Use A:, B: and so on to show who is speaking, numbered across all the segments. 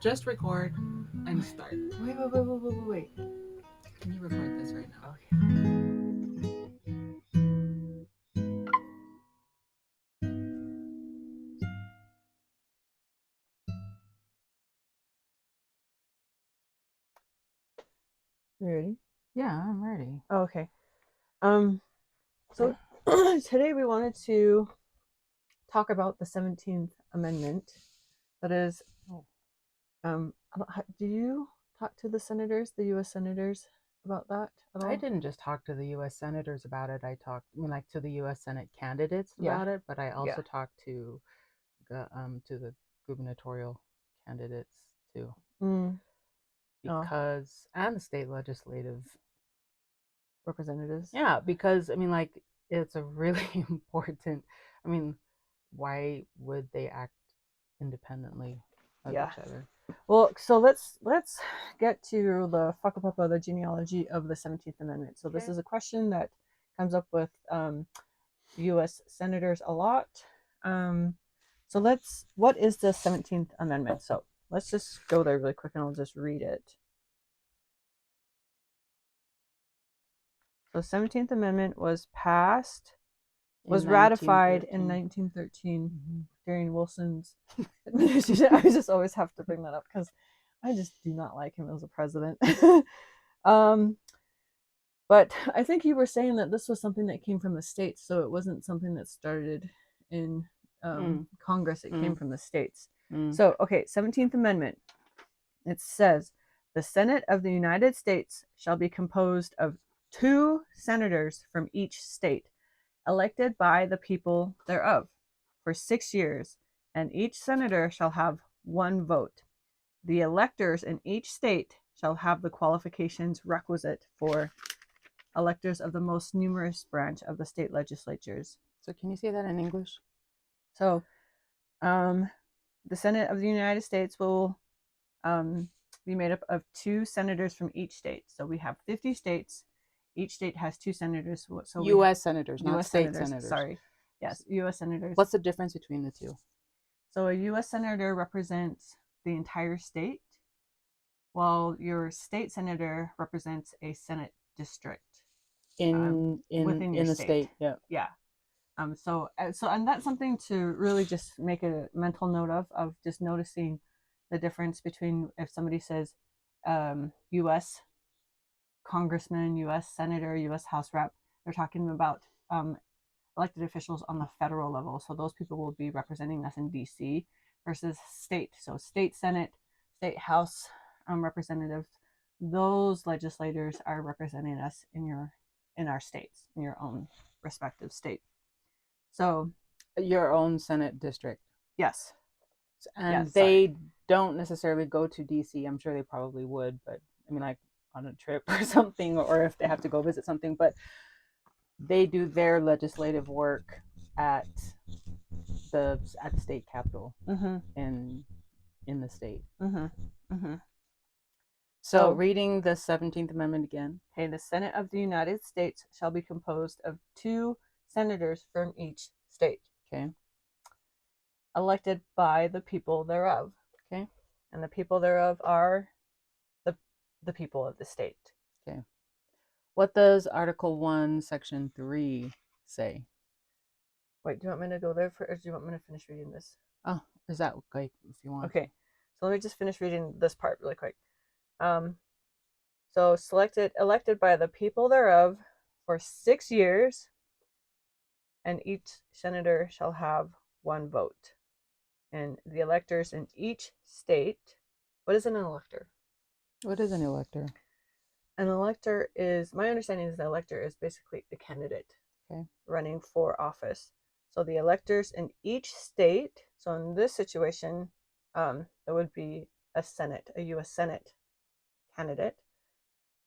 A: Just record and start.
B: Wait.
A: Can you record this right now?
B: Okay. You ready?
A: Yeah, I'm ready.
B: Oh, okay. So today we wanted to talk about the 17th Amendment. That is, do you talk to the senators, the U.S. senators, about that at all?
A: I didn't just talk to the U.S. senators about it. I talked, like to the U.S. Senate candidates
B: Yeah.
A: about it, but I also
B: Yeah.
A: talked to the gubernatorial candidates too,
B: Oh,
A: because and the state legislative.
B: representatives.
A: Yeah, because like it's a really important. I mean, why would they act independently of
B: Yeah.
A: each other?
B: Well, so let's get to the the genealogy of the 17th Amendment. So this
A: Okay.
B: is a question that comes up with U.S. senators a lot. So what is the 17th Amendment? So let's just go there really quick and I'll just read it. So 17th Amendment was ratified in 1913 during Wilson's administration. I just always have to bring that up because I just do not like him as a president. But I think you were saying that this was something that came from the states, so it wasn't something that started in Congress. It came from the states. So, okay, 17th Amendment. It says, the Senate of the United States shall be composed of 2 senators from each state, elected by the people thereof, for 6 years, and each senator shall have 1 vote. The electors in each state shall have the qualifications requisite for electors of the most numerous branch of the state legislatures.
A: So can you say that in English?
B: So, the Senate of the United States will be made up of 2 senators from each state. So we have 50 states. Each state has 2 senators. So
A: U.S. senators, not
B: US
A: state senators.
B: Sorry. Yes, U.S. senators.
A: What's the difference between the two?
B: So a U.S. senator represents the entire state, while your state senator represents a Senate district
A: within the state. Yeah.
B: Yeah. So and that's something to really just make a mental note of just noticing the difference between if somebody says U.S. congressman, U.S. senator, U.S. House rep, they're talking about elected officials on the federal level. So those people will be representing us in D.C. versus state. So state Senate, state House representatives, those legislators are representing us in our states, in your own respective state. So
A: your own Senate district.
B: Yes.
A: And yes, they don't necessarily go to DC. I'm sure they probably would, but like on a trip or something, or if they have to go visit something, but they do their legislative work at the state capitol in the state. So reading the 17th Amendment again.
B: Okay, the Senate of the United States shall be composed of 2 senators from each state.
A: Okay.
B: Elected by the people thereof.
A: Okay.
B: And the people thereof are the people of the state.
A: Okay. What does Article 1, Section 3 say?
B: Wait, do you want me to go there or do you want me to finish reading this?
A: Oh, is that okay if you want?
B: Okay. So let me just finish reading this part really quick. So elected by the people thereof for 6 years, and each senator shall have 1 vote. And the electors in each state. What is an elector?
A: What is an elector?
B: An elector is, my understanding is the elector is basically a candidate running for office. So the electors in each state, so in this situation, it would be a U.S. Senate candidate,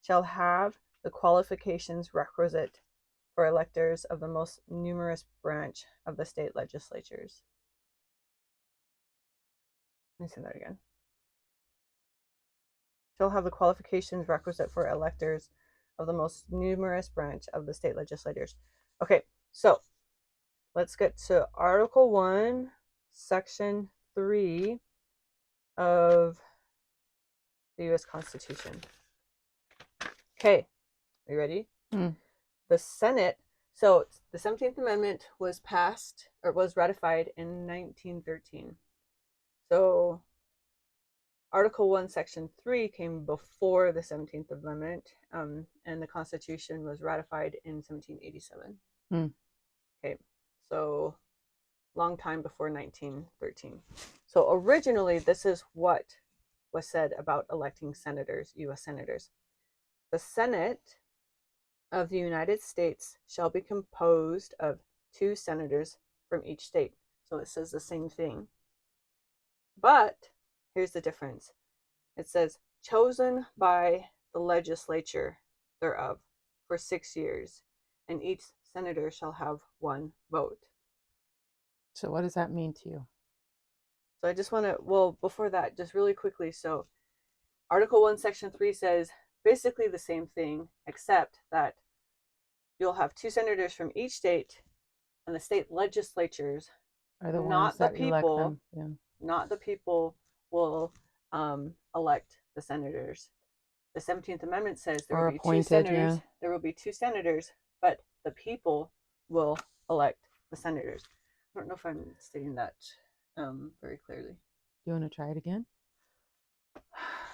B: shall have the qualifications requisite for electors of the most numerous branch of the state legislatures. Let me say that again. Shall have the qualifications requisite for electors of the most numerous branch of the state legislatures. Okay, so let's get to Article 1, Section 3 of the U.S. Constitution. Okay, are you ready? The Senate. So the 17th Amendment was passed or was ratified in 1913. So Article 1, Section 3 came before the 17th Amendment, and the Constitution was ratified in 1787. Okay, so long time before 1913. So originally, this is what was said about electing senators, U.S. senators. The Senate of the United States shall be composed of 2 senators from each state. So it says the same thing. But here's the difference. It says, chosen by the legislature thereof for 6 years, and each senator shall have 1 vote.
A: So what does that mean to you?
B: So I just want to, well, before that, just really quickly. So Article 1, Section 3 says basically the same thing, except that you'll have 2 senators from each state, and the state legislatures
A: are the
B: not
A: ones that
B: the people,
A: elect them. Yeah.
B: not the people will elect the senators. The 17th Amendment says there will be appointed, 2 senators. Yeah. There will be 2 senators, but the people will elect the senators. I don't know if I'm stating that very clearly.
A: Do you want to try it again?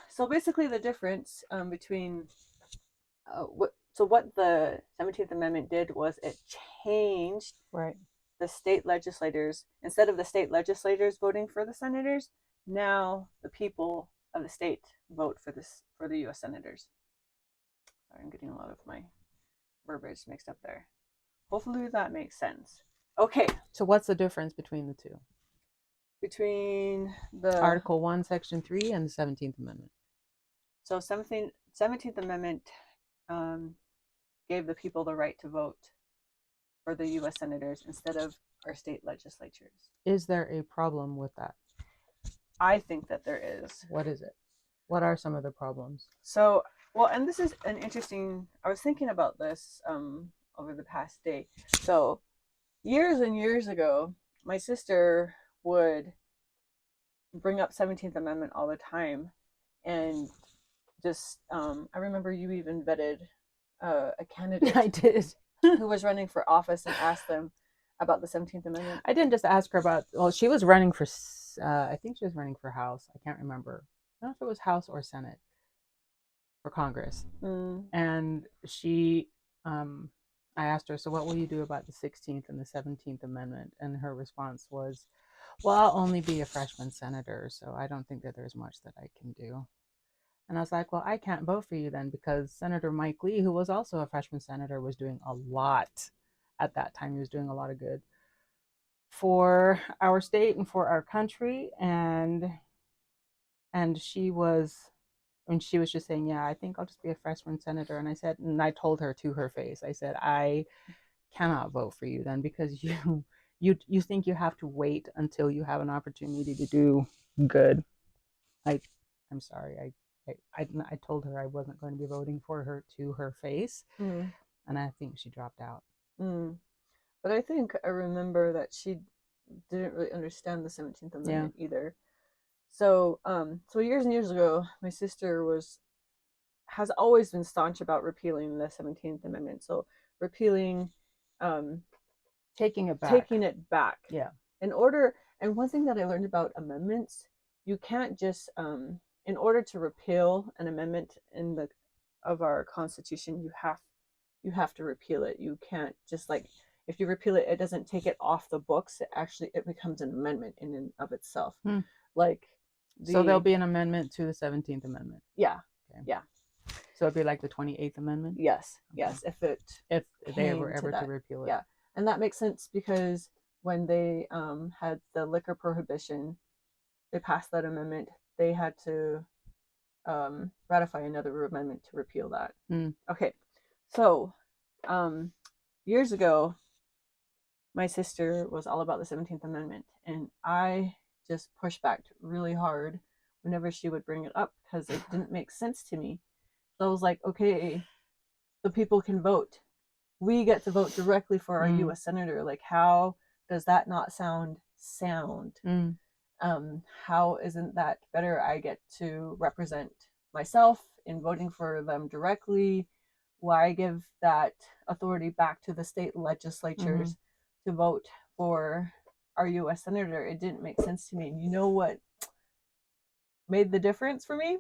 B: So basically, the difference between what the 17th Amendment did was it changed the state legislators. Instead of the state legislators voting for the senators, now the people of the state vote for the U.S. senators. Sorry, I'm getting a lot of my verbiage mixed up there. Hopefully that makes sense. Okay.
A: So what's the difference between the two?
B: Between the
A: Article 1, Section 3 and the 17th Amendment.
B: So 17th Amendment gave the people the right to vote for the U.S. senators instead of our state legislatures.
A: Is there a problem with that?
B: I think that there is.
A: What is it? What are some of the problems?
B: So, well, and this is an interesting, I was thinking about this over the past day. So years and years ago, my sister would bring up 17th Amendment all the time. And just, I remember you even vetted a candidate.
A: I did.
B: Who was running for office and asked them about the 17th Amendment.
A: I didn't just ask her about, well, she was running for, I think she was running for House. I can't remember. I don't know if it was House or Senate for Congress. And she, I asked her, so what will you do about the 16th and the 17th Amendment? And her response was, well, I'll only be a freshman senator, so I don't think that there's much that I can do. And I was like, well, I can't vote for you then, because Senator Mike Lee, who was also a freshman senator, was doing a lot at that time. He was doing a lot of good for our state and for our country. And she was just saying, yeah, I think I'll just be a freshman senator. And I said, and I told her to her face, I said, I cannot vote for you then, because you think you have to wait until you have an opportunity to do good. I'm sorry. I told her I wasn't going to be voting for her to her face, and I think she dropped out.
B: But I think I remember that she didn't really understand the 17th Amendment either. So, years and years ago, my sister has always been staunch about repealing the 17th Amendment. So repealing,
A: taking it
B: back.
A: Yeah.
B: And one thing that I learned about amendments, you can't just in order to repeal an amendment of our Constitution, you have to repeal it. You can't just, like, if you repeal it, it doesn't take it off the books. It becomes an amendment in and of itself. Like,
A: so there'll be an amendment to the 17th Amendment.
B: Yeah.
A: Okay.
B: Yeah.
A: So it'd be like the 28th Amendment.
B: Yes. Okay. Yes. If
A: they were ever to repeal it.
B: Yeah, and that makes sense because when they had the liquor prohibition, they passed that amendment. They had to ratify another amendment to repeal that. Okay, so years ago, my sister was all about the 17th Amendment, and I just pushed back really hard whenever she would bring it up because it didn't make sense to me. So I was like, okay, the people can vote. We get to vote directly for our U.S. senator. Like, how does that not sound sound? How isn't that better? I get to represent myself in voting for them directly? Why give that authority back to the state legislatures to vote for our U.S. senator? It didn't make sense to me. And you know what made the difference for me?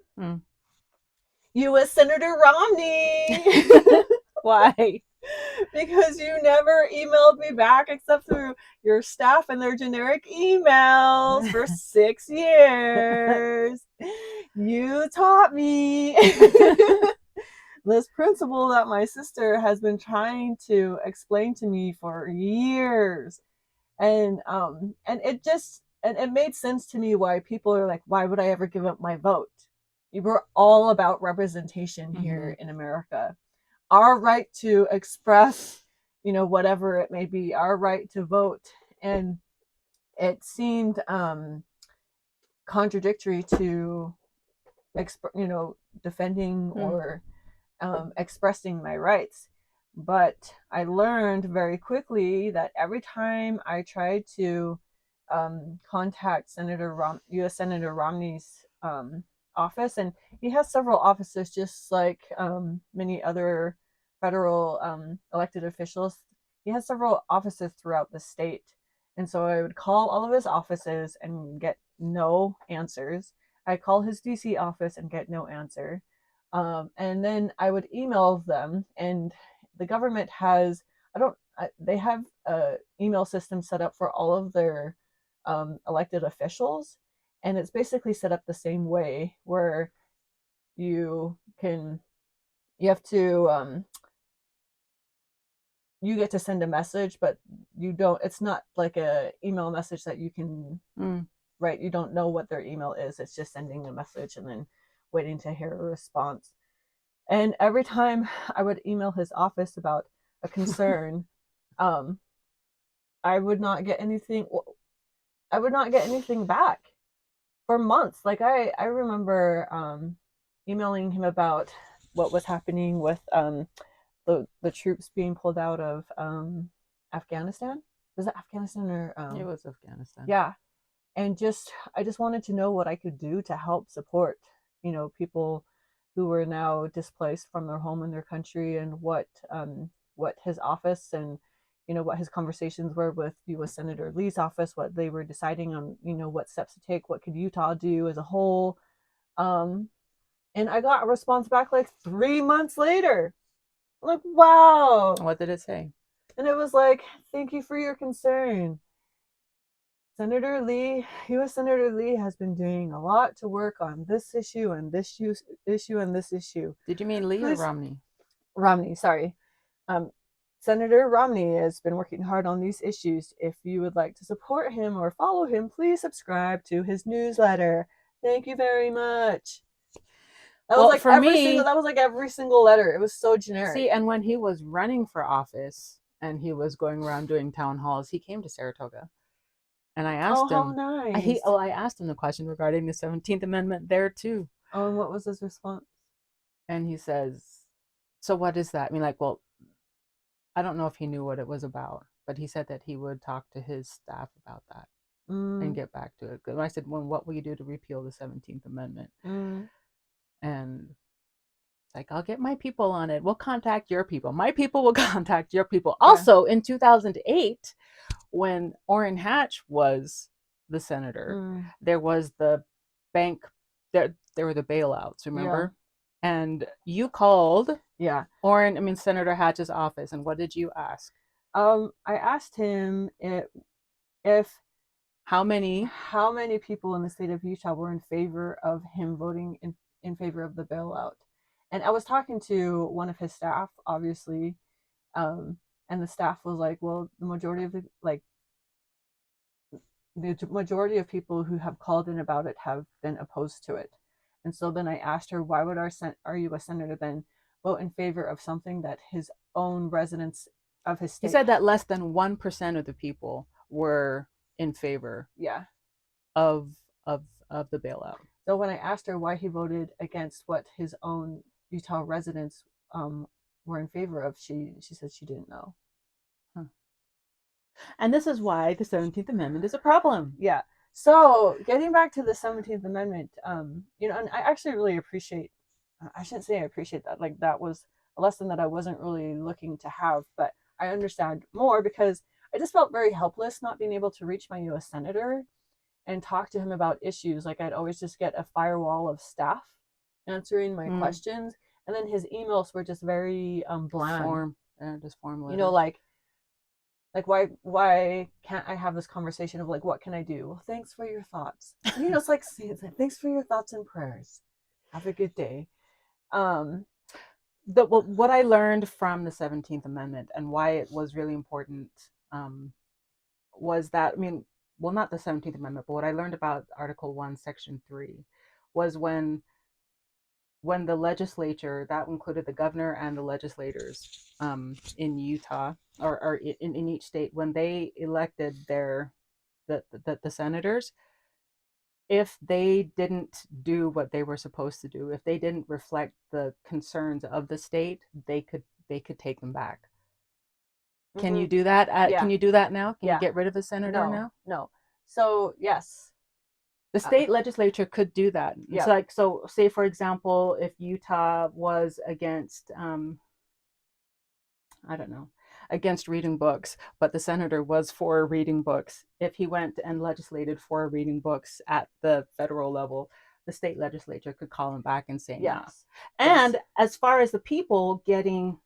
B: U.S. Senator Romney.
A: Why?
B: Because you never emailed me back except through your staff and their generic emails for 6 years. You taught me this principle that my sister has been trying to explain to me for years. And it made sense to me why people are like, why would I ever give up my vote? We're all about representation here in America. Our right to express, whatever it may be, our right to vote. And it seemed contradictory to defending or expressing my rights. But I learned very quickly that every time I tried to contact U.S. Senator Romney's office, and he has several offices, just like many other federal elected officials. He has several offices throughout the state. And so I would call all of his offices and get no answers. I call his DC office and get no answer. And then I would email them, and the government has, they have a email system set up for all of their elected officials. And it's basically set up the same way, where you have to, you get to send a message, but it's not like a email message that you can write. You don't know what their email is. It's just sending a message and then waiting to hear a response. And every time I would email his office about a concern, I would not get anything. I would not get anything back for months. Like I remember emailing him about what was happening with the troops being pulled out of Afghanistan. Was it Afghanistan or
A: it was Afghanistan?
B: Yeah. And I just wanted to know what I could do to help support, people who were now displaced from their home and their country, and what his office and what his conversations were with U.S. Senator Lee's office, what they were deciding on, what steps to take, what could Utah do as a whole. And I got a response back like 3 months later. I'm like, wow.
A: What did it say?
B: And it was like, thank you for your concern. Senator Lee, U.S. Senator Lee has been doing a lot to work on this issue and this issue and this issue.
A: Did you mean Lee or Romney?
B: Romney, sorry. Senator Romney has been working hard on these issues. If you would like to support him or follow him, please subscribe to his newsletter. Thank you very much. That was like every single letter. It was so generic.
A: See, and when he was running for office and he was going around doing town halls, he came to Saratoga. And I asked him.
B: Nice.
A: I asked him the question regarding the 17th Amendment there too.
B: Oh, and what was his response?
A: And he says, "So what is that?" I mean, like, well, I don't know if he knew what it was about, but he said that he would talk to his staff about that and get back to it. Because I said, "Well, what will you do to repeal the 17th Amendment?" And like, I'll get my people on it. We'll contact your people. My people will contact your people. Yeah. Also, in 2008, when Orrin Hatch was the senator, there was the bank, there were the bailouts, remember? Yeah. And you called Senator Hatch's office, and what did you ask?
B: I asked him if
A: how many
B: people in the state of Utah were in favor of him voting in favor of the bailout. And I was talking to one of his staff, obviously, and the staff was like, well, the majority of people who have called in about it have been opposed to it. And so then I asked her, why would our U.S. Senator then vote in favor of something that his own residents of his state...
A: He said that less than 1% of the people were in favor of the bailout.
B: So when I asked her why he voted against what his own Utah residents were in favor of, she said she didn't know.
A: Huh. And this is why the 17th Amendment is a problem.
B: Yeah. So getting back to the 17th Amendment, and I actually really appreciate I shouldn't say I appreciate that. Like that was a lesson that I wasn't really looking to have, but I understand more because I just felt very helpless not being able to reach my US senator and talk to him about issues. Like I'd always just get a firewall of staff answering my questions, and then his emails were just very bland.
A: Just form letters.
B: You know, like why can't I have this conversation of like, what can I do? Well, thanks for your thoughts. You know, it's like thanks for your thoughts and prayers. Have a good day.
A: What I learned from the 17th Amendment and why it was really important was that, I mean, well, not the 17th Amendment, but what I learned about Article 1, Section 3 was when the legislature, that included the governor and the legislators in Utah or in each state, when they elected the senators, if they didn't do what they were supposed to do, if they didn't reflect the concerns of the state, they could take them back. Can you do that? Can you do that now? Can you get rid of a senator now?
B: No. So yes,
A: the state legislature could do that. It's like, so say for example, if Utah was against I don't know, against reading books, but the senator was for reading books. If he went and legislated for reading books at the federal level, the state legislature could call him back and say, yes. And as far as the people getting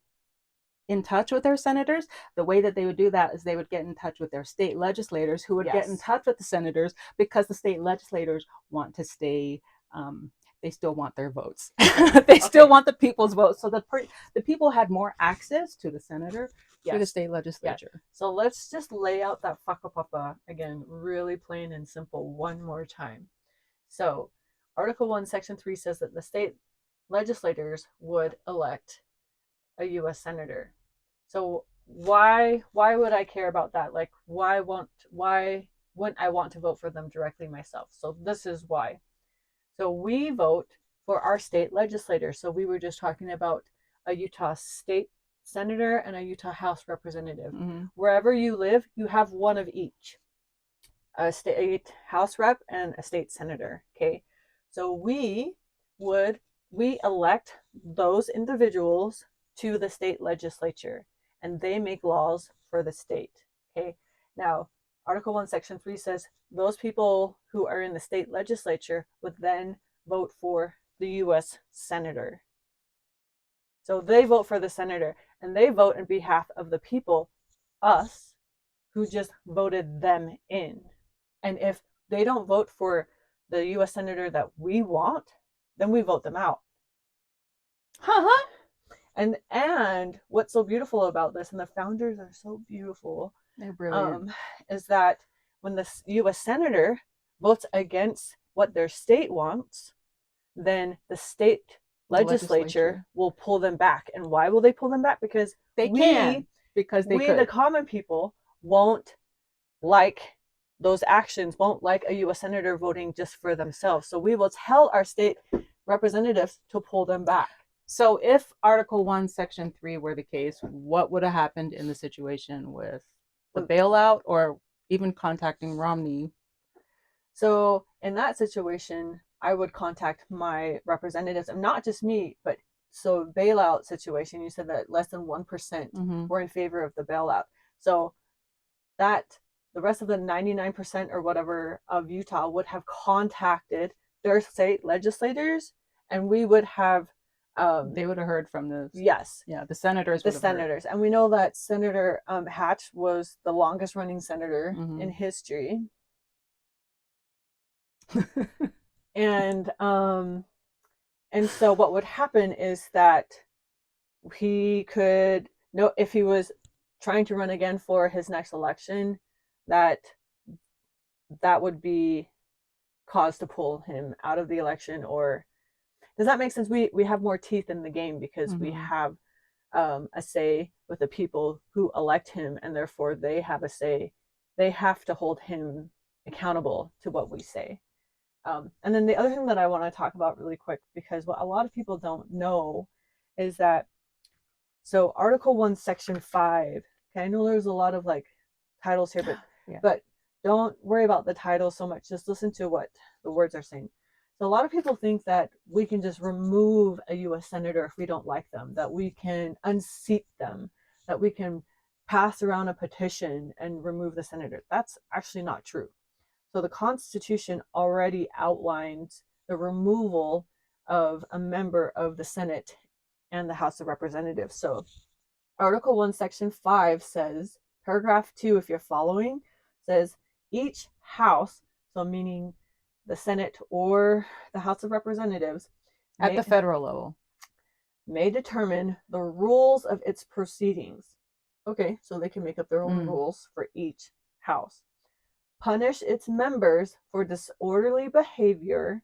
A: in touch with their senators, the way that they would do that is they would get in touch with their state legislators, who would get in touch with the senators, because the state legislators want to stay, they still want their votes. They still want the people's votes. So the people had more access to the senator through the state legislature.
B: So let's just lay out that whakapapa again, really plain and simple, one more time. So Article 1, Section 3 says that the state legislators would elect a U.S. senator. So why would I care about that? Like, why wouldn't I want to vote for them directly myself? So this is why. So we vote for our state legislator. So we were just talking about a Utah state senator and a Utah House representative. Wherever you live, you have one of each, a state House rep and a state senator. Okay, so we elect those individuals to the state legislature, and they make laws for the state. Okay, now Article 1, Section 3 says those people who are in the state legislature would then vote for the U.S. senator. So they vote for the senator, and they vote on behalf of the people, us, who just voted them in. And if they don't vote for the U.S. senator that we want, then we vote them out. And what's so beautiful about this, and the founders are so beautiful,
A: they're brilliant,
B: is that when the U.S. senator votes against what their state wants, then the state legislature will pull them back. And why will they pull them back? Because we, the common people, won't like those actions, won't like a U.S. senator voting just for themselves. So we will tell our state representatives to pull them back.
A: So if Article 1, Section 3 were the case, what would have happened in the situation with the bailout or even contacting Romney?
B: So in that situation, I would contact my representatives, and not just me, but so bailout situation, you said that less than 1% were in favor of the bailout. So that the rest of the 99% or whatever of Utah would have contacted their state legislators, and we would have
A: they would have heard from the the senators.
B: And we know that Senator Hatch was the longest running senator in history. And so what would happen is that he could know, if he was trying to run again for his next election, that would be cause to pull him out of the election. Or does that make sense? We have more teeth in the game because we have a say with the people who elect him, and therefore they have a say. They have to hold him accountable to what we say. And then the other thing that I want to talk about really quick, because what a lot of people don't know is that, so Article 1, Section 5, okay, I know there's a lot of like titles here, but don't worry about the title so much. Just listen to what the words are saying. So a lot of people think that we can just remove a U.S. senator if we don't like them, that we can unseat them, that we can pass around a petition and remove the senator. That's actually not true. So the Constitution already outlines the removal of a member of the Senate and the House of Representatives. So Article 1, Section 5 says, paragraph 2, if you're following, says each house, so meaning the Senate or the House of Representatives,
A: at the federal level,
B: may determine the rules of its proceedings. Okay, so they can make up their own rules for each house. Punish its members for disorderly behavior,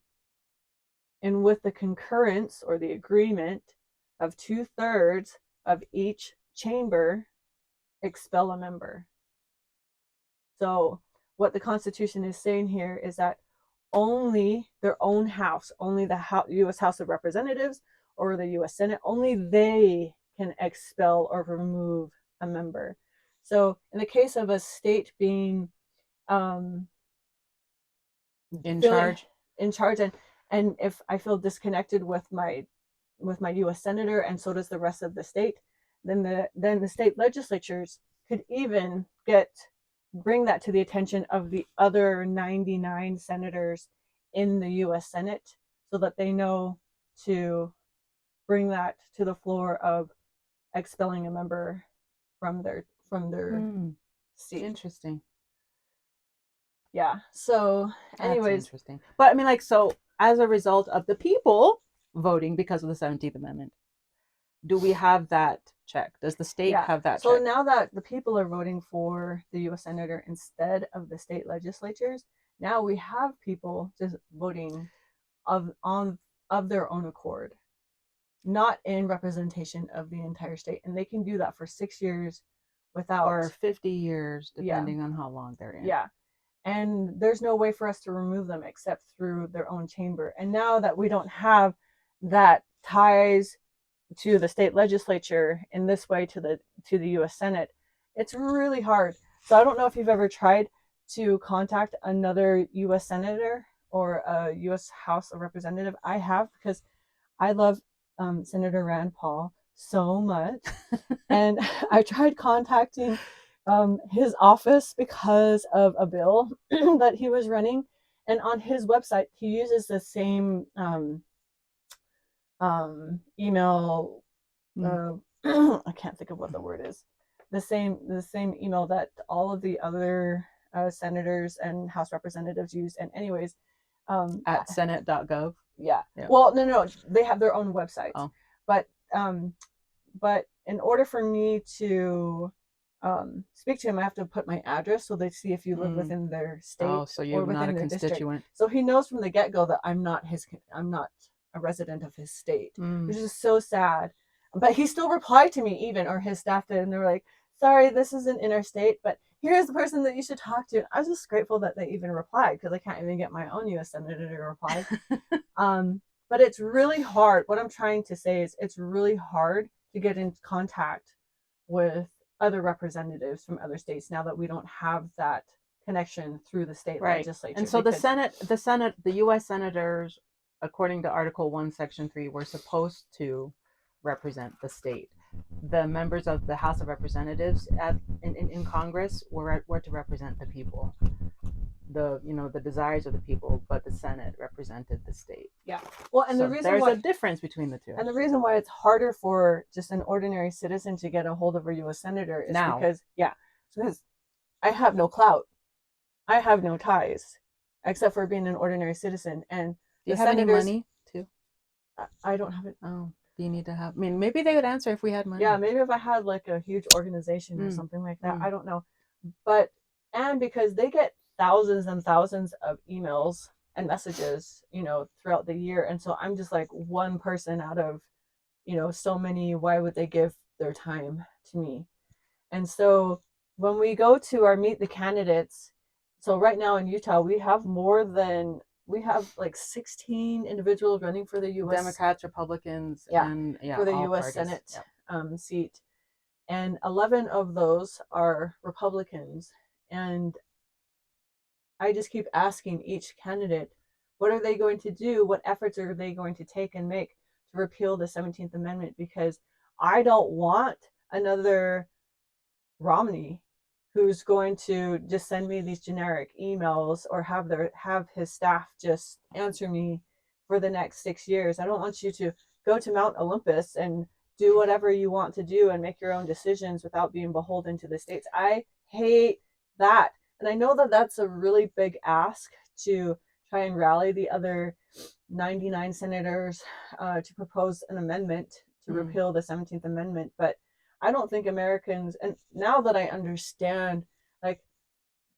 B: and with the concurrence or the agreement of 2/3 of each chamber, expel a member. So what the Constitution is saying here is that only their own house, only the U.S. House of Representatives or the U.S. Senate, only they can expel or remove a member. So in the case of a state being
A: in charge,
B: and if I feel disconnected with my U.S. senator, and so does the rest of the state, then the state legislatures could even bring that to the attention of the other 99 senators in the U.S. Senate, so that they know to bring that to the floor of expelling a member from their seat.
A: Interesting.
B: Yeah. So, anyways,
A: that's interesting. But I mean, like, so as a result of the people voting because of the 17th Amendment, do we have that check? Does the state have that
B: so
A: check?
B: now that the people are voting for the U.S. senator instead of the state legislatures, now we have people just voting of their own accord, not in representation of the entire state, and they can do that for 6 years without,
A: or 50 years, depending on how long they're in.
B: Yeah. And there's no way for us to remove them except through their own chamber. And now that we don't have that ties to the state legislature in this way to the U.S. Senate, it's really hard. So I don't know if you've ever tried to contact another U.S. senator or a U.S. House of Representative. I have, because I love Senator Rand Paul so much, and I tried contacting his office because of a bill that he was running, and on his website he uses the same email. I can't think of what the word is. The same email that all of the other senators and House representatives use. And anyways,
A: at senate.gov.
B: Yeah. Well, no, they have their own website.
A: Oh.
B: But in order for me to speak to him, I have to put my address so they see if you live within their state.
A: Oh, so you're not a constituent.
B: District. So he knows from the get-go that I'm not a resident of his state, which is so sad. But he still replied to me, even, or his staff did, and they were like, sorry, this isn't interstate, but here's the person that you should talk to. I was just grateful that they even replied, because I can't even get my own U.S. senator to reply. But it's really hard. What I'm trying to say is it's really hard to get in contact with other representatives from other states now that we don't have that connection through the state legislature.
A: And so the U.S. senators, according to Article 1, Section 3, were supposed to represent the state. The members of the House of Representatives in Congress were to represent the people, the desires of the people, but the Senate represented the state.
B: Yeah. Well, and
A: so
B: the reason
A: there's a difference between the two.
B: And the reason why it's harder for just an ordinary citizen to get a hold of a U.S. senator is because I have no clout. I have no ties, except for being an ordinary citizen. And
A: do you have any money too?
B: I don't have it.
A: Oh. Do you need to have? I mean, maybe they would answer if we had money.
B: Yeah, maybe if I had like a huge organization or something like that. I don't know. And because they get thousands and thousands of emails and messages, throughout the year. And so I'm just like one person out of, so many. Why would they give their time to me? And so when we go to our Meet the Candidates, so right now in Utah, we have like 16 individuals running for the U.S.
A: Democrats, Republicans,
B: and for the U.S.
A: parties.
B: Senate seat. And 11 of those are Republicans. And I just keep asking each candidate, What are they going to do? What efforts are they going to take and make to repeal the 17th Amendment? Because I don't want another Romney who's going to just send me these generic emails or have his staff just answer me for the next 6 years. I don't want you to go to Mount Olympus and do whatever you want to do and make your own decisions without being beholden to the states. I hate that. And I know that that's a really big ask to try and rally the other 99 senators to propose an amendment to repeal the 17th Amendment. But I don't think Americans, and now that I understand, like,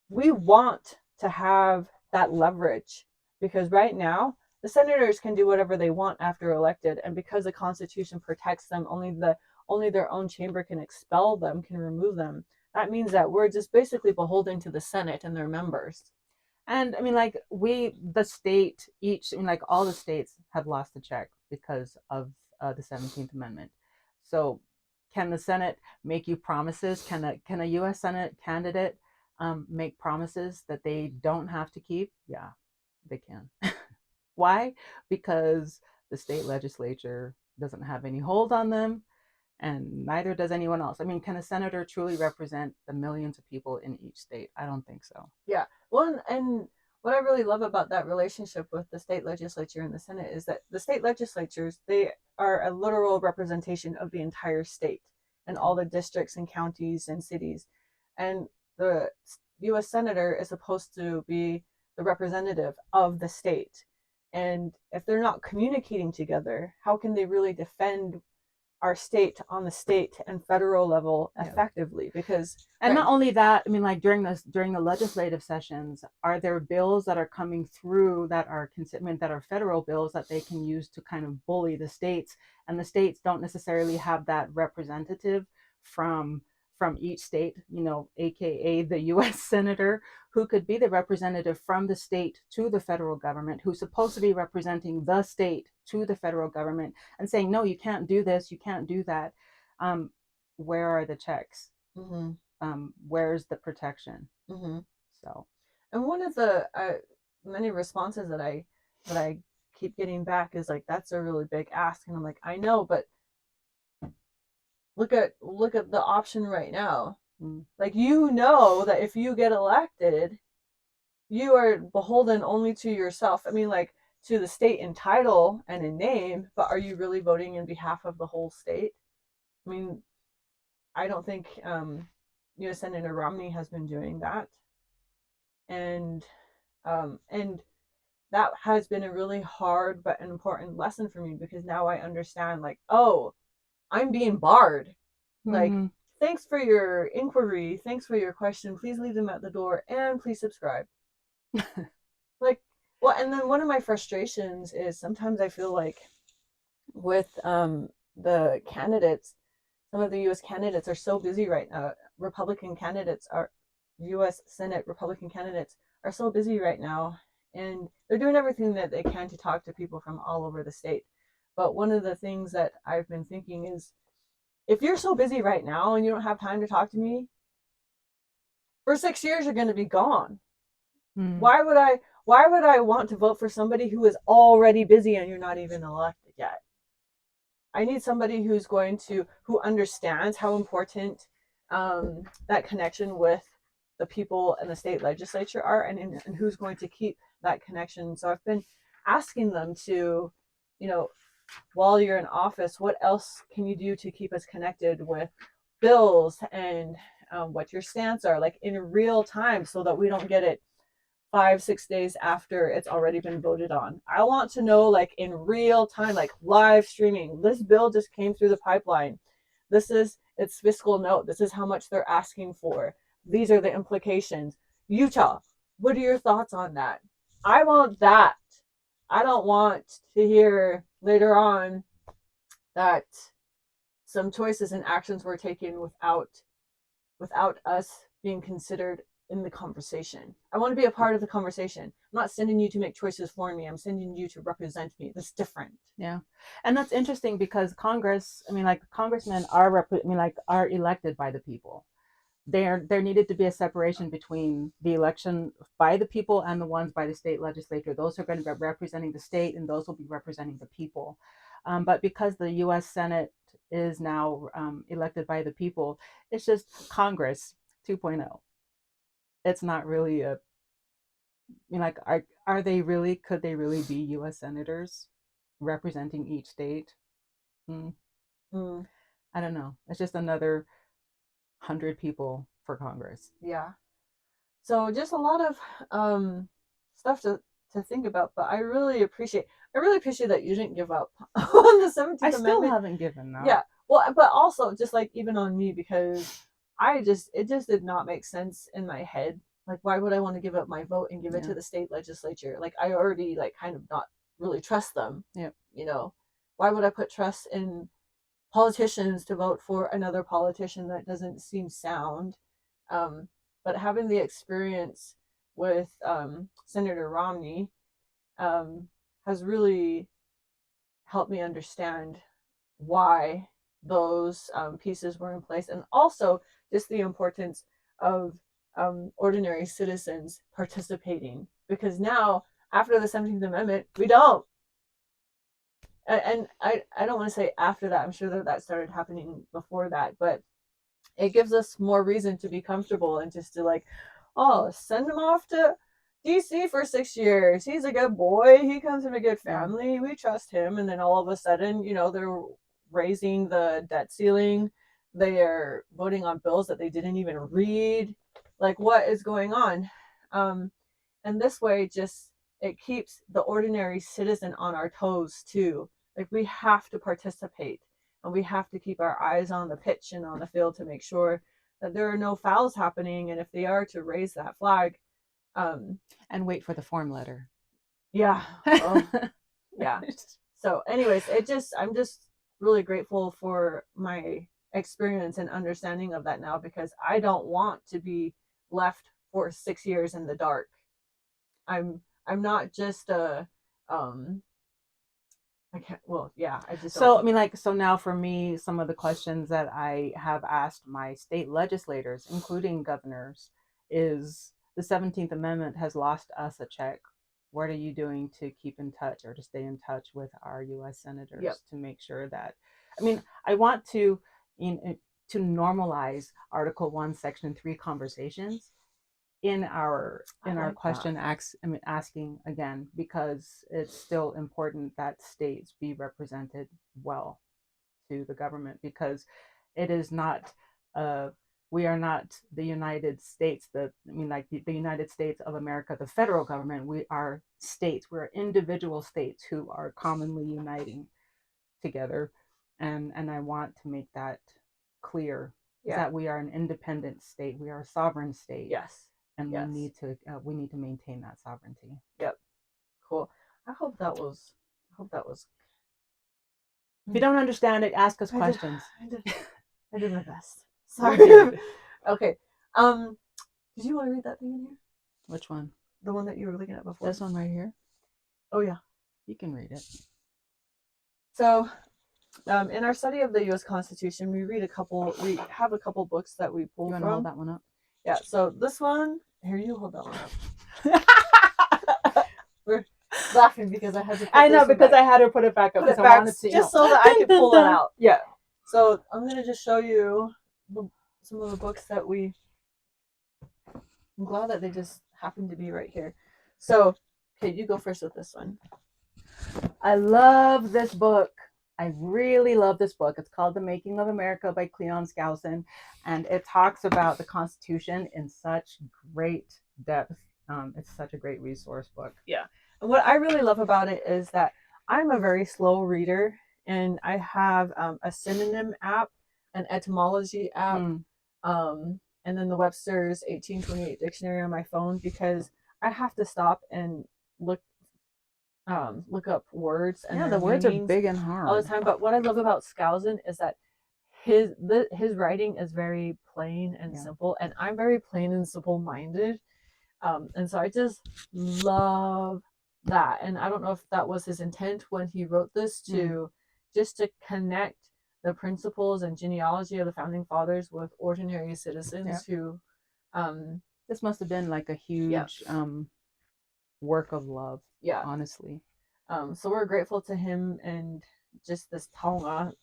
B: we want to have that leverage because right now the senators can do whatever they want after elected, and because the Constitution protects them, only their own chamber can expel them, can remove them. That means that we're just basically beholden to the Senate and their members.
A: And I mean, like, the state, each, I mean, like, all the states have lost the check because of the 17th Amendment. So, can the Senate make you promises? Can a U.S. Senate candidate make promises that they don't have to keep? Yeah, they can. Why? Because the state legislature doesn't have any hold on them, and neither does anyone else. I mean, can a senator truly represent the millions of people in each state? I don't think so.
B: Yeah. Well, and what I really love about that relationship with the state legislature and the Senate is that the state legislatures, they are a literal representation of the entire state and all the districts and counties and cities. And the US Senator is supposed to be the representative of the state. And if they're not communicating together, how can they really defend our state on the state and federal level effectively? Because
A: and not only that, I mean, like, during the legislative sessions, are there bills that are coming through that are that are federal bills that they can use to kind of bully the states, and the states don't necessarily have that representative from each state, aka the US senator, who could be the representative from the state to the federal government, who's supposed to be representing the state to the federal government and saying, no, you can't do this, you can't do that. Where are the checks? Where's the protection? So,
B: and one of the many responses that I keep getting back is like, that's a really big ask, and I'm like, I know, but look at the option right now. Like, that if you get elected, you are beholden only to yourself. I mean, like, to the state in title and in name, but are you really voting in behalf of the whole state? I mean, I don't think U.S. Senator Romney has been doing that, and that has been a really hard but an important lesson for me, because now I understand, like, oh, I'm being barred. Like, thanks for your inquiry, thanks for your question, please leave them at the door, and please subscribe. Like, well, and then one of my frustrations is sometimes I feel like with the candidates, some of the U.S. candidates are so busy right now. Republican candidates are U.S. Senate Republican candidates are so busy right now, and they're doing everything that they can to talk to people from all over the state. But one of the things that I've been thinking is, if you're so busy right now and you don't have time to talk to me, for 6 years you're going to be gone. Why would I want to vote for somebody who is already busy and you're not even elected yet? I need somebody who understands how important that connection with the people and the state legislature are, and who's going to keep that connection. So I've been asking them to, while you're in office, what else can you do to keep us connected with bills and what your stance are, like, in real time, so that we don't get it 5-6 days after it's already been voted on. I want to know, like, in real time, like live streaming. This bill just came through the pipeline. This is its fiscal note. This is how much they're asking for. These are the implications. Utah, what are your thoughts on that? I want that. I don't want to hear later on that some choices and actions were taken without us being considered in the conversation. I want to be a part of the conversation. I'm not sending you to make choices for me. I'm sending you to represent me. That's different.
A: Yeah. And that's interesting because Congress, I mean, like, congressmen are elected by the people. there needed to be a separation between the election by the people and the ones by the state legislature. Those are going to be representing the state, and those will be representing the people. But because the U.S. Senate is now elected by the people, it's just Congress 2.0. It's not really a, like, are they really, could they really be U.S. senators representing each state? Mm,
B: Mm,
A: I don't know. It's just another 100 people for Congress.
B: yeah. So just a lot of stuff to think about. But I really appreciate that you didn't give up on the 17th
A: I
B: Amendment.
A: still haven't given up.
B: Yeah. Well, but also just like even on me, because it just did not make sense in my head. Like, why would I want to give up my vote and give it to the state legislature? Like, I already like kind of not really trust them.
A: Yeah.
B: You know, why would I put trust in politicians to vote for another politician that doesn't seem sound? But having the experience with Senator Romney has really helped me understand why those pieces were in place, and also just the importance of ordinary citizens participating, because now after the 17th Amendment we don't, and I don't want to say after that, I'm sure that started happening before that, but it gives us more reason to be comfortable and just to like, oh, send him off to DC for 6 years. He's a good boy. He comes from a good family. We trust him. And then all of a sudden, they're raising the debt ceiling. They are voting on bills that they didn't even read. Like, what is going on? And this way, just it keeps the ordinary citizen on our toes too. Like, we have to participate, and we have to keep our eyes on the pitch and on the field to make sure that there are no fouls happening, and if they are, to raise that flag.
A: And wait for the form letter.
B: Yeah. Yeah. So anyways, I'm just really grateful for my experience and understanding of that now, because I don't want to be left for 6 years in the dark. I'm not just a I can't. Well, yeah. I just.
A: So I mean, like, so now for me, some of the questions that I have asked my state legislators, including governors, is the 17th Amendment has lost us a check. What are you doing to keep in touch or to stay in touch with our U.S. senators to make sure that? I mean, I want to to normalize Article 1, Section 3 conversations in our question asking again, because it's still important that states be represented well to the government, because it is not we are not the United States, the United States of America, the federal government. We are states, we're individual states who are commonly uniting together, and I want to make that clear, that we are an independent state, we are a sovereign state.
B: Yes.
A: And we need to maintain that sovereignty.
B: Yep. Cool. I hope that was.
A: If you don't understand it, ask us questions.
B: I did my best. Sorry. Okay. Did you want to read that thing in here?
A: Which one?
B: The one that you were looking at before.
A: This one right here.
B: Oh yeah.
A: You can read it.
B: So, in our study of the U.S. Constitution, we have a couple books that we pull from.
A: You want to hold that one up?
B: Yeah, so this one, here, you hold that one up. We're laughing because I had to put
A: I know, because back. I had her put it back up.
B: Put it back just so that I could pull it out.
A: Yeah.
B: So I'm going to just show you some of the books that I'm glad that they just happen to be right here. So, okay, you go first with this one.
A: I love this book. I really love this book. It's called The Making of America by Cleon Skousen, and it talks about the Constitution in such great depth. It's such a great resource book.
B: Yeah. And what I really love about it is that I'm a very slow reader, and I have a synonym app, an etymology app, and then the Webster's 1828 dictionary on my phone, because I have to stop and look up words, and
A: the words are big and hard
B: all the time. But what I love about Skousen is that his writing is very plain and simple, and I'm very plain and simple minded, and so I just love that. And I don't know if that was his intent when he wrote this, to just to connect the principles and genealogy of the founding fathers with ordinary citizens who
A: this must have been like a huge work of love, honestly.
B: So we're grateful to him and just this taonga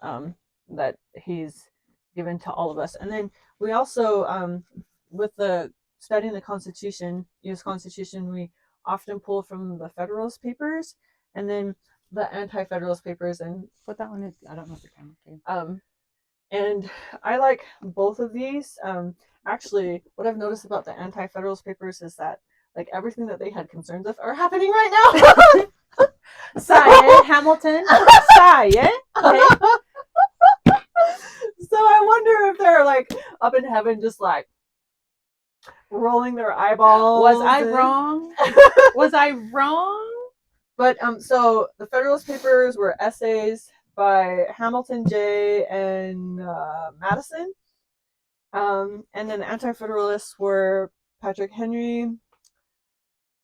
B: that he's given to all of us. And then we also with the studying the Constitution, U.S. Constitution, we often pull from the Federalist Papers and then the Anti-Federalist Papers. And
A: put that one in. I don't know if the camera came.
B: And I like both of these. Actually, what I've noticed about the Anti-Federalist Papers is that like everything that they had concerns of are happening right now.
A: Say Hamilton. Say okay.
B: So I wonder if they're like up in heaven just like rolling their eyeballs.
A: Was I wrong? Was I wrong?
B: But so the Federalist Papers were essays by Hamilton J. and Madison. And then the Anti-Federalists were Patrick Henry.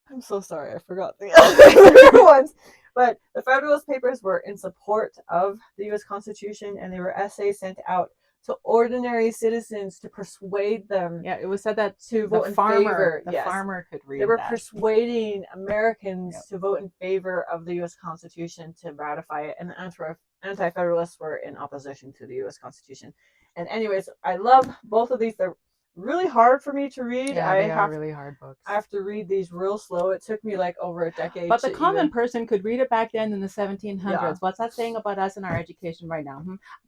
B: I'm so sorry, I forgot the other ones. But the Federalist Papers were in support of the U.S. Constitution, and they were essays sent out to ordinary citizens to persuade them.
A: Yeah, it was said that
B: to vote in favor.
A: The farmer could read.
B: They were persuading Americans to vote in favor of the U.S. Constitution to ratify it, and the Anti-Federalists were in opposition to the U.S. Constitution. And anyways, I love both of these. They're really hard for me to read.
A: Yeah, they are really hard books.
B: I have to read these real slow. It took me like over a decade.
A: But the common person could read it back then in the 1700s. Yeah. What's that saying about us and our education right now?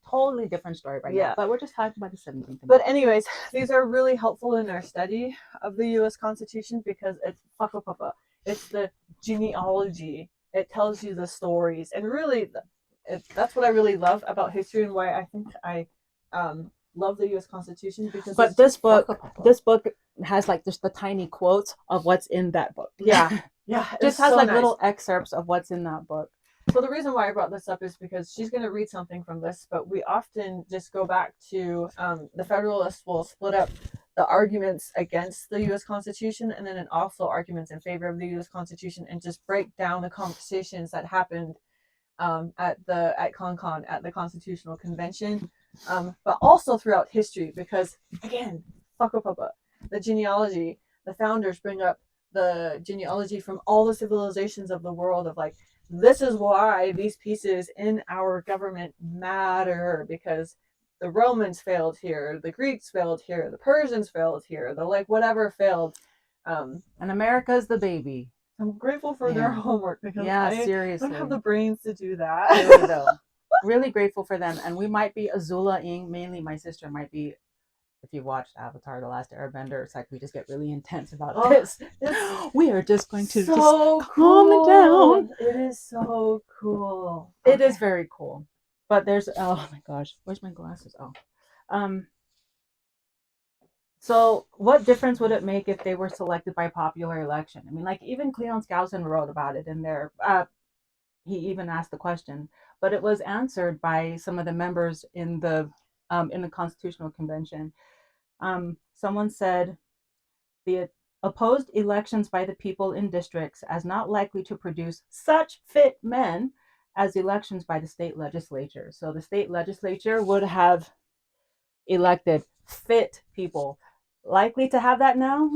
A: Totally different story right now. But we're just talking about the 17th.
B: But anyways, these are really helpful in our study of the U.S. Constitution because it's the genealogy. It tells you the stories. And really, that's what I really love about history and why I think I love the U.S. Constitution because.
A: But this book has like just the tiny quotes of what's in that book.
B: Yeah,
A: just has so like little excerpts of what's in that book.
B: So the reason why I brought this up is because she's going to read something from this, but we often just go back to the Federalists will split up the arguments against the U.S. Constitution and then also arguments in favor of the U.S. Constitution and just break down the conversations that happened at CONCON, at the Constitutional Convention, but also throughout history because, again, the genealogy, the founders bring up the genealogy from all the civilizations of the world of like, this is why these pieces in our government matter because the Romans failed here, the Greeks failed here, the Persians failed here, the like whatever failed.
A: And America's the baby.
B: I'm grateful for their homework because
A: seriously.
B: I don't have the brains to do that.
A: Really though. Really grateful for them. And we might be Azula-ing, mainly my sister might be, if you watched Avatar: The Last Airbender, it's like we just get really intense about this. We are just going to just calm it down.
B: It is so cool.
A: It is very cool. But there's, oh my gosh, where's my glasses? So what difference would it make if they were selected by popular election? I mean, like even Cleon Skousen wrote about it in there. He even asked the question, but it was answered by some of the members in the Constitutional Convention. Someone said the opposed elections by the people in districts as not likely to produce such fit men as elections by the state legislature. So the state legislature would have elected fit people. Likely to have that now?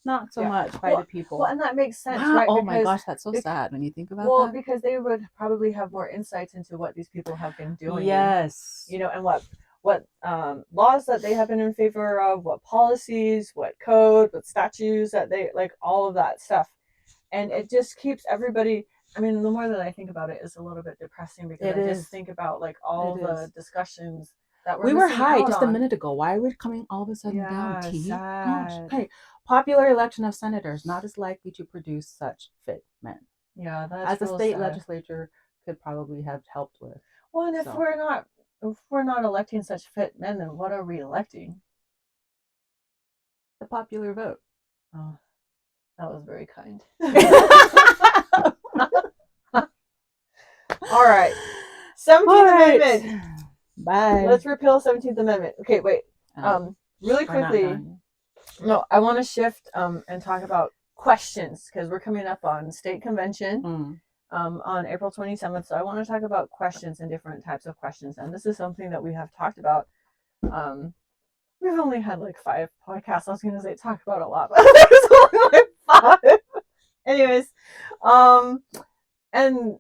A: Not so much by the people.
B: Well, and that makes sense,
A: wow.
B: right?
A: Oh my gosh, that's so sad when you think about that.
B: Well, because they would probably have more insights into what these people have been doing.
A: Yes.
B: You know, and what laws that they have been in favor of, what policies, what code, what statutes that they, like all of that stuff. And it just keeps everybody, I mean, the more that I think about it, it's a little bit depressing because just think about like all the discussions that
A: we were high just a minute ago. Why are we coming all of a sudden down? Gosh. Okay. Popular election of senators not as likely to produce such fit men.
B: Yeah, that's
A: as the state legislature could probably have helped with.
B: Well, and if we're not electing such fit men, then what are we electing?
A: The popular vote.
B: Oh, that was very kind. All right. 17th Amendment.
A: Bye.
B: Let's repeal 17th Amendment. Okay, wait. Really quickly. No, I want to shift and talk about questions because we're coming up on state convention. on April 27th. So I want to talk about questions and different types of questions. And this is something that we have talked about. We've only had like 5 podcasts. I was going to say talk about a lot, but there's only like 5. Anyways, and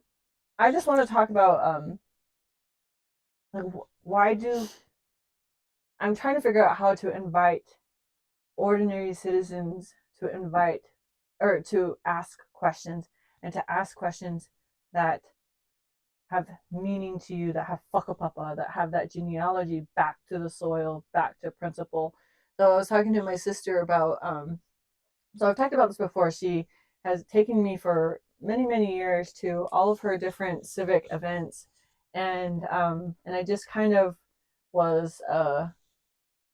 B: I just want to talk about like why do I'm trying to figure out how to invite ordinary citizens to invite or to ask questions, and to ask questions that have meaning to you, that have whakapapa, that have that genealogy back to the soil, back to principle. So I was talking to my sister about so I've talked about this before. She has taken me for many, many years to all of her different civic events, and I just kind of was a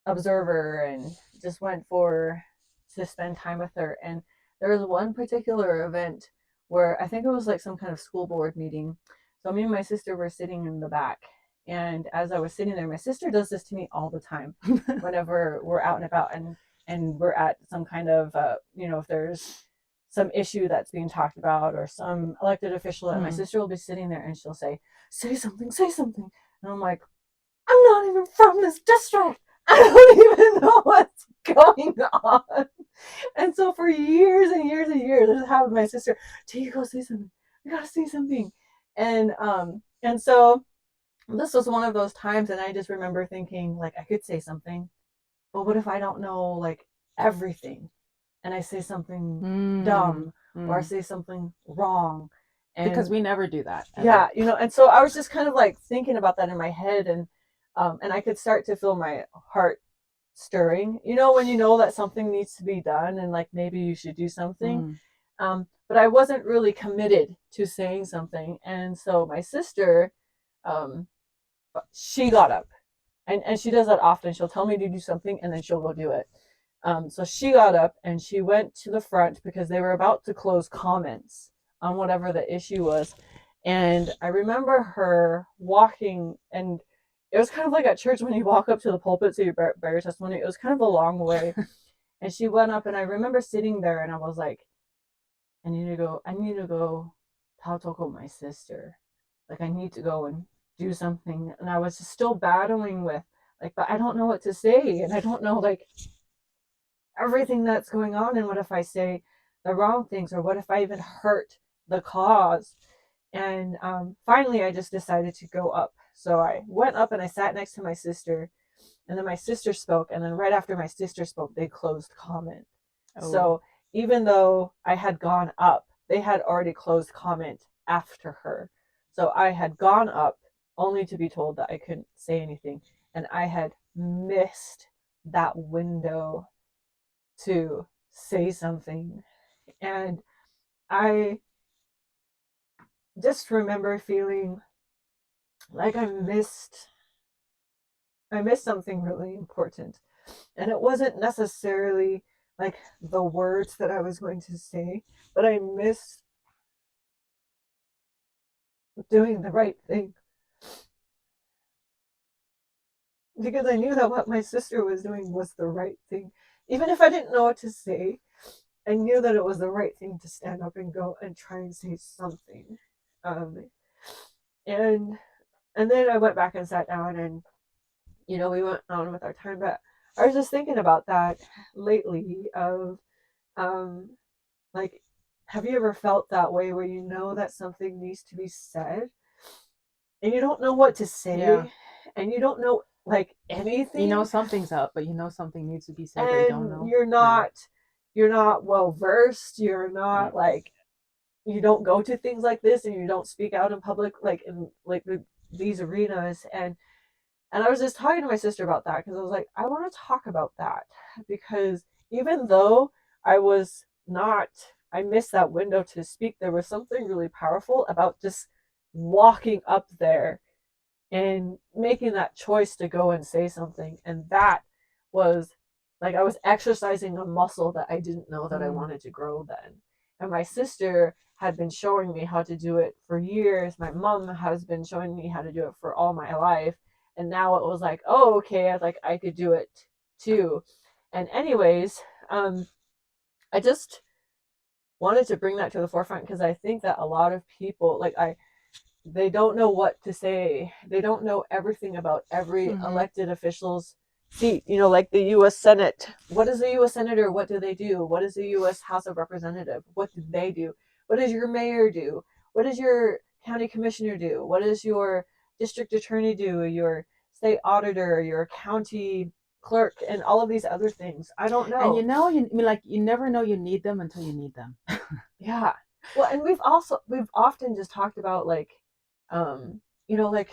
B: observer and just went for to spend time with her. And there was one particular event where I think it was like some kind of school board meeting. So me and my sister were sitting in the back, and as I was sitting there, my sister does this to me all the time whenever we're out and about, and we're at some kind of if there's some issue that's being talked about or some elected official, and my sister will be sitting there and she'll say something, and I'm like, I'm not even from this district. I don't even know what's going on. And so for years and years and years, this happened with my sister. Take you go say something. You gotta say something. And so this was one of those times, and I just remember thinking, like, I could say something, but what if I don't know like everything? And I say something dumb, or I say something wrong.
A: And because we never do that.
B: Ever. Yeah, and so I was just kind of like thinking about that in my head, and I could start to feel my heart stirring, when you know that something needs to be done and like maybe you should do something. But I wasn't really committed to saying something. And so my sister, she got up, and she does that often. She'll tell me to do something and then she'll go do it. So she got up and she went to the front because they were about to close comments on whatever the issue was. And I remember her walking, and it was kind of like at church when you walk up to the pulpit to bear your testimony. It was kind of a long way. And she went up, and I remember sitting there and I was like, I need to go tautoko my sister. Like, I need to go and do something. And I was just still battling with, like, but I don't know what to say. And I don't know, like, everything that's going on. And what if I say the wrong things? Or what if I even hurt the cause? And finally, I just decided to go up. So I went up and I sat next to my sister, and then my sister spoke. And then right after my sister spoke, they closed comment. Oh. So even though I had gone up, they had already closed comment after her. So I had gone up only to be told that I couldn't say anything. And I had missed that window to say something. And I just remember feeling like I missed something really important. And it wasn't necessarily like the words that I was going to say, but I missed doing the right thing. Because I knew that what my sister was doing was the right thing. Even if I didn't know what to say, I knew that it was the right thing to stand up and go and try and say something. And then I went back and sat down, and we went on with our time. But I was just thinking about that lately of like, have you ever felt that way where you know that something needs to be said and you don't know what to say? Yeah. And you don't know like anything.
A: You know something's up, but you know something needs to be said,
B: and
A: but you don't know.
B: You're not well versed. You're not like, you don't go to things like this, and you don't speak out in public like in like these arenas. And I was just talking to my sister about that, because I was like, I want to talk about that, because even though I missed that window to speak, there was something really powerful about just walking up there and making that choice to go and say something. And that was like, I was exercising a muscle that I didn't know that I wanted to grow then. And my sister had been showing me how to do it for years. My mom has been showing me how to do it for all my life. And now it was like, oh, okay, I could do it too. And anyways, I just wanted to bring that to the forefront because I think that a lot of people, like they don't know what to say. They don't know everything about every elected official's seat. You know, like the U.S. Senate. What is the U.S. Senator? What do they do? What is the U.S. House of Representative? What do they do? What does your mayor do? What does your county commissioner do? What does your district attorney do? Your state auditor, your county clerk, and all of these other things. I don't know.
A: And you know, I mean, like, you never know you need them until you need them.
B: Yeah. Well, and we've often just talked about like, you know, like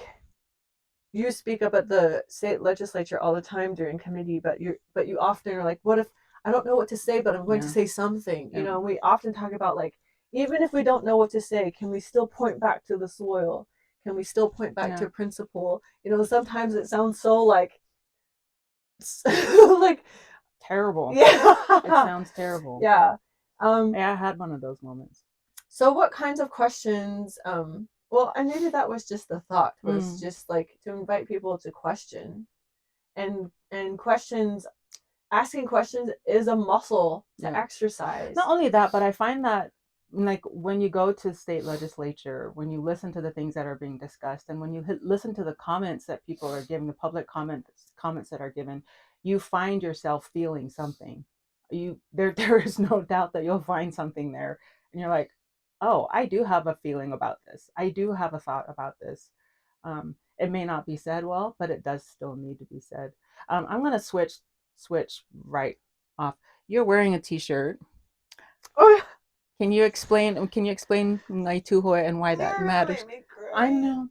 B: you speak up at the state legislature all the time during committee, but you often are like, what if I don't know what to say, but I'm going to say something. You know, we often talk about like, even if we don't know what to say, can we still point back to the soil? Can we still point back to principle? You know, sometimes it sounds so like like
A: terrible.
B: Yeah.
A: It sounds terrible.
B: Yeah.
A: Yeah, I had one of those moments.
B: So what kinds of questions, well, and maybe that was just the thought, was just like to invite people to question. And questions, asking questions is a muscle to exercise.
A: Not only that, but I find that like when you go to state legislature, when you listen to the things that are being discussed, and when you listen to the comments that people are giving, the public comments that are given, you find yourself feeling something. There is no doubt that you'll find something there, and you're like, oh, I do have a feeling about this. I do have a thought about this. It may not be said well, but it does still need to be said. I'm gonna switch right off. You're wearing a t-shirt.
B: Oh,
A: Can you explain Ngai Tuhoi and why that matters? I know.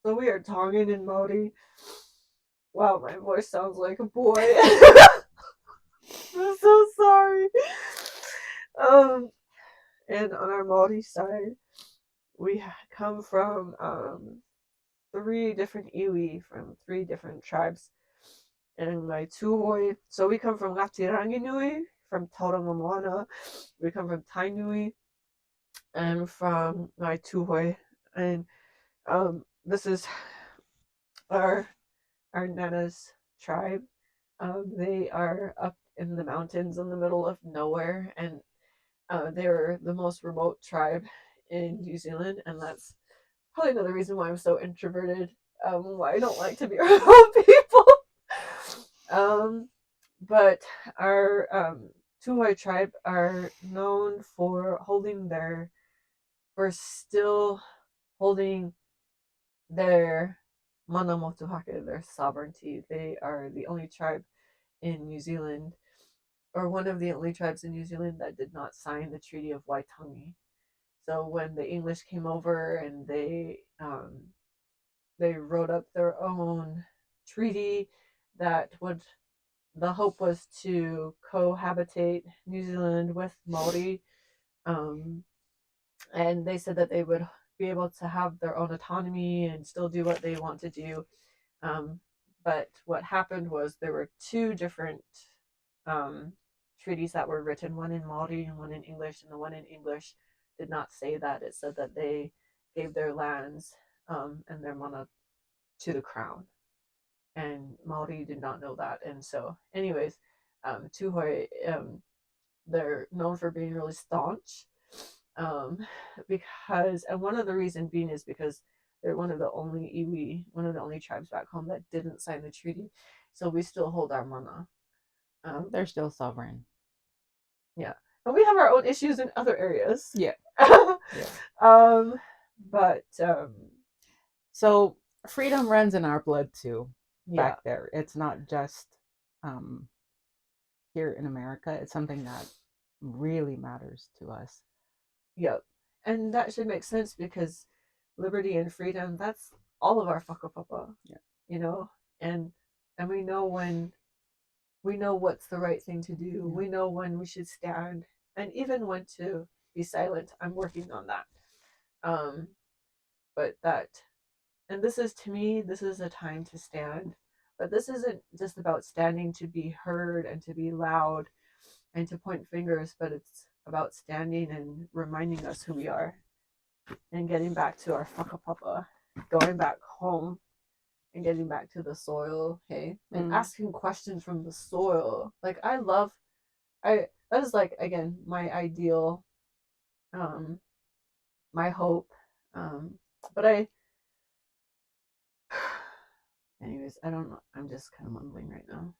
B: So we are talking in Māori. Wow, my voice sounds like a boy. I'm so sorry. And on our Māori side, we come from 3 different iwi from 3 different tribes. And my Tuhoi, so we come from Ngatiranginui, from Tauranga Moana. We come from Tainui, and from my Tuhoi. And this is our Nana's tribe. They are up in the mountains in the middle of nowhere, and they're the most remote tribe in New Zealand, and that's probably another reason why I'm so introverted. Why I don't like to be around people. But our Tuhoe tribe are known for still holding their mana motuhake, their sovereignty. They are the only tribe in New Zealand, or one of the only tribes in New Zealand that did not sign the Treaty of Waitangi. So when the English came over and they wrote up their own treaty that would, the hope was to cohabitate New Zealand with Maori, and they said that they would be able to have their own autonomy and still do what they want to do. But what happened was there were 2 different treaties that were written, one in Maori and one in English, and the one in English did not say that. It said that they gave their lands and their mana to the crown, and Maori did not know that. And so, anyways, Tuhoi, they're known for being really staunch, because, and one of the reasons being is because they're one of the only iwi, one of the only tribes back home that didn't sign the treaty, so we still hold our mana.
A: They're still sovereign.
B: Yeah, and we have our own issues in other areas.
A: Yeah.
B: But
A: so freedom runs in our blood too. Back there, it's not just here in America. It's something that really matters to us.
B: Yep, and that should make sense because liberty and freedom, that's all of our whakapapa.
A: Yeah.
B: You know, and we know what's the right thing to do. Yeah. We know when we should stand, and even when to be silent. I'm working on that. But that, and this is, to me, this is a time to stand But this isn't just about standing to be heard and to be loud and to point fingers, but it's about standing and reminding us who we are and getting back to our whakapapa, going back home and getting back to the soil, hey, and asking questions from the soil. Like that is like, again, my ideal, my hope. But anyways, I don't know. I'm just kind of mumbling right now.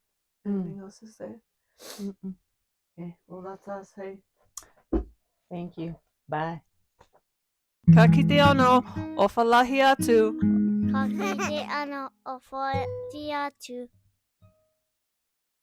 B: Anything else to say? Okay, well, that's us, hey.
A: Thank you. Bye.
B: Ka kite ano o falahia tu.
C: Ka kite ano o falahia tu.